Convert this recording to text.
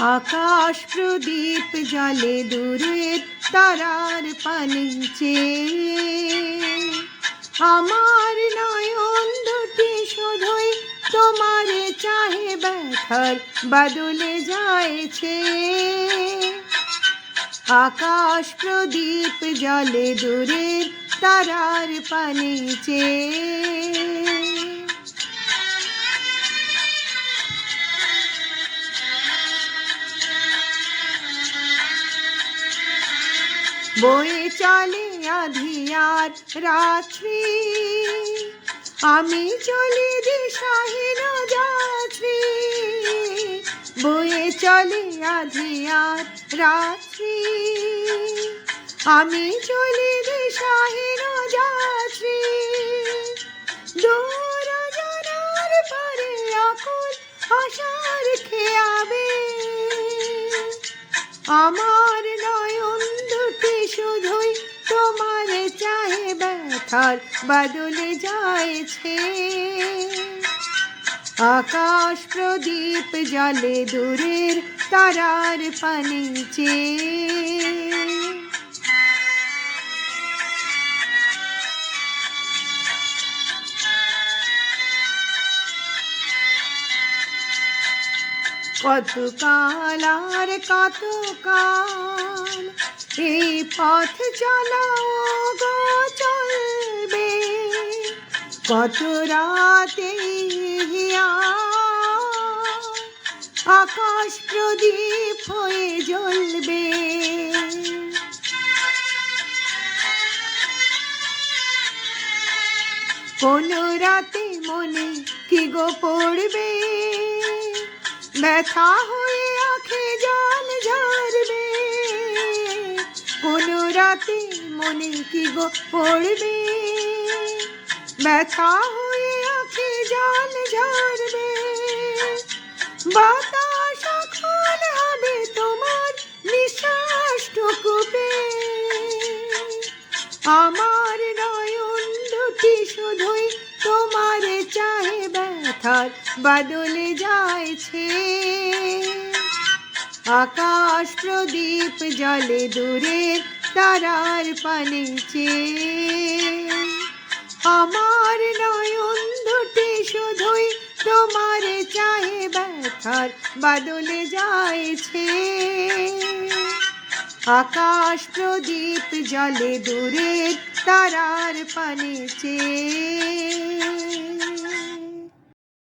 আকাশ প্রদীপ জ্বলে দূরের তারার পানে চেয়ে, আমার নয়ন দুটি শুধুই তোমারে চাহে, ব্যথার বাদলে যায়ছে। আকাশ প্রদীপ জ্বলে দূরের তারার পানে চেয়ে, বয়ে চলে আঁধিয়ার রাত্রি, আমি চলি দিশাহীন যাত্রী। বয়ে চলে আঁধিয়ার রাত্রি, আমি চলি দিশাহীন যাত্রী। দূর জানার পারে আকুল আশার খেয়াবে, আমার নয়ন দুটি শুধুই তোমারে চাহে, ব্যথার বাদলে যায়ছে। আকাশ প্রদীপ জ্বলে দূরের তারার পানে চেয়ে, কত কাল আর কত কাল এই পথ চলাও গো চলবে, কত রাতে আকাশ প্রদীপ হয়ে জ্বলবে। কোন রাতে মনে কি গো পড়বে, ব্যথা হয়ে আঁখে জল ঝরবে। কোন রাতে মনে কি গো পড়বে, ব্যথা হয়ে আঁখে জল ঝরবে। বাতাস এখন হবে তোমার নিঃশ্বাসটুকু পেয়ে, আমার নয়ন দুটি শুধুই তোমারে চাহে, ব্যথার বাদলে যায়ছে। আকাশ প্রদীপ জ্বলে দূরের তারার পানে চেয়ে, আমার নয়ন দুটি শুধুই তোমারে চাহে, ব্যথার বাদলে যায়ছে। আকাশ প্রদীপ জ্বলে দূরের তারার পানে চেয়ে।